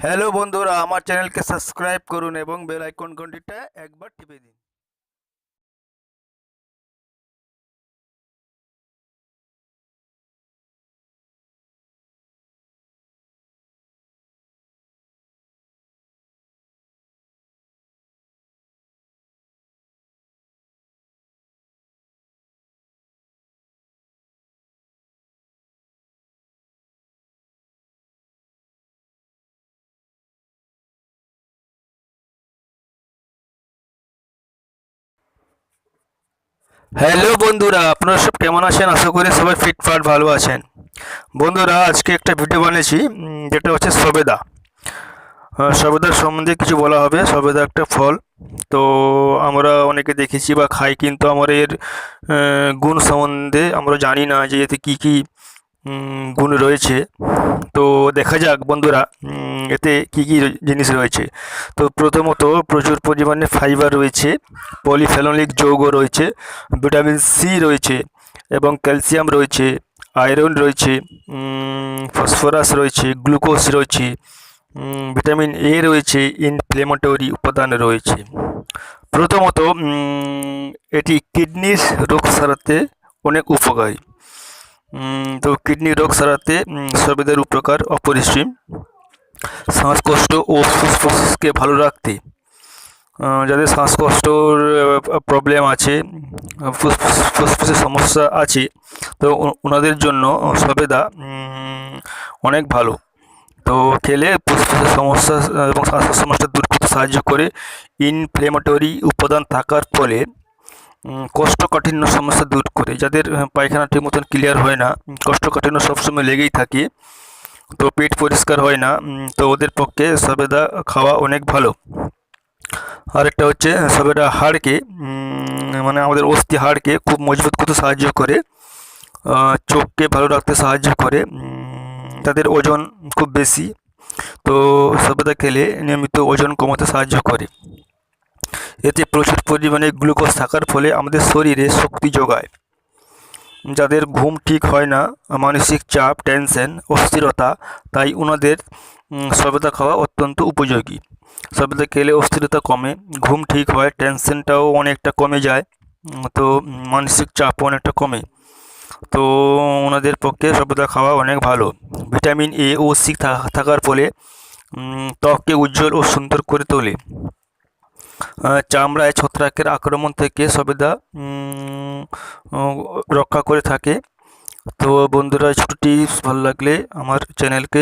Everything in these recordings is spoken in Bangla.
হ্যালো বন্ধুরা, আমার চ্যানেলকে সাবস্ক্রাইব করুন এবং বেল আইকন ঘন্টিটা একবার টিপে দিন। হ্যালো বন্ধুরা, আপনারা সব কেমন আছেন? আশা করি সবাই ফিটফাট ভালো আছেন। বন্ধুরা, আজকে একটা ভিডিও বানিয়েছি, যেটা হচ্ছে সবেদা। সবেদার সম্বন্ধে কিছু বলা হবে। সবেদা একটা ফল। তো আমরা অনেকে দেখেছি বা খাই, কিন্তু আমরা এর গুণ সম্বন্ধে আমরা জানি না যে এতে কী কী গুণ রয়েছে। তো দেখা যাক বন্ধুরা, এতে কী কী জিনিস রয়েছে। তো প্রথমত প্রচুর পরিমাণে ফাইবার রয়েছে, পলিফেনোলিক যৌগ রয়েছে, ভিটামিন সি রয়েছে এবং ক্যালসিয়াম রয়েছে, আয়রন রয়েছে, ফসফরাস রয়েছে, গ্লুকোজ রয়েছে, ভিটামিন এ রয়েছে, ইনফ্লেমেটরি উপাদান রয়েছে। প্রথমত এটি কিডনির রোগ সারাতে অনেক উপকারী। তো কিডনি রোগ সারাতে সবেদার উপকার অপরিসীম। শ্বাসকষ্ট ও ফুসফুসকে ভালো রাখতে, যাদের শ্বাসকষ্টর প্রবলেম আছে, ফুসফুসের সমস্যা আছে, তো ওনাদের জন্য সবেদা অনেক ভালো। তো খেলে ফুসফুসের সমস্যা এবং শ্বাসের সমস্যা দূর করতে সাহায্য করে। ইনফ্লেমেটরি উপাদান থাকার ফলে কোষ্ঠকাঠিন্য সমস্যা দূর করে। যাদের পায়খানা ঠিক মতন ক্লিয়ার হয় না, কোষ্ঠকাঠিন্য সবসময় লেগেই থাকে, তো পেট পরিষ্কার হয় না, তো ওদের পক্ষে সবেদা খাওয়া অনেক ভালো। আরেকটা হচ্ছে সবেদা হাড়কে, মানে আমাদের অস্থি হাড়কে খুব মজবুত করতে সাহায্য করে, চোখকে ভালো রাখতে সাহায্য করে। তাদের ওজন খুব বেশি, তো সবেদা খেলে নিয়মিত ওজন কমাতে সাহায্য করে। এতে প্রচুর পরিমাণে গ্লুকোজ থাকার ফলে আমাদের শরীরে শক্তি যোগায়। যাদের ঘুম ঠিক হয় না, মানসিক চাপ, টেনশন, অস্থিরতা, তাই ওনাদের সবেদা খাওয়া অত্যন্ত উপযোগী। সবেদা খেলে অস্থিরতা কমে, ঘুম ঠিক হয়, টেনশনটাও অনেকটা কমে যায়, তো মানসিক চাপও অনেকটা কমে। তো ওনাদের পক্ষে সবেদা খাওয়া অনেক ভালো। ভিটামিন এ ও সি থাকার ফলে ত্বককে উজ্জ্বল ও সুন্দর করে তোলে। চামড়ায় ছত্রাকের আক্রমণ থেকে সবেদা রক্ষা করে থাকে। তো বন্ধুরা, ছোটো টিপস ভালো লাগলে আমার চ্যানেলকে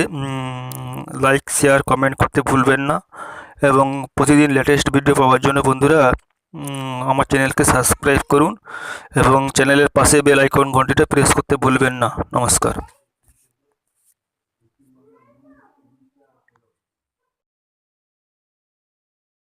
লাইক, শেয়ার, কমেন্ট করতে ভুলবেন না। এবং প্রতিদিন লেটেস্ট ভিডিও পাওয়ার জন্য বন্ধুরা আমার চ্যানেলকে সাবস্ক্রাইব করুন এবং চ্যানেলের পাশে বেল আইকন ঘন্টিটা প্রেস করতে ভুলবেন না। নমস্কার।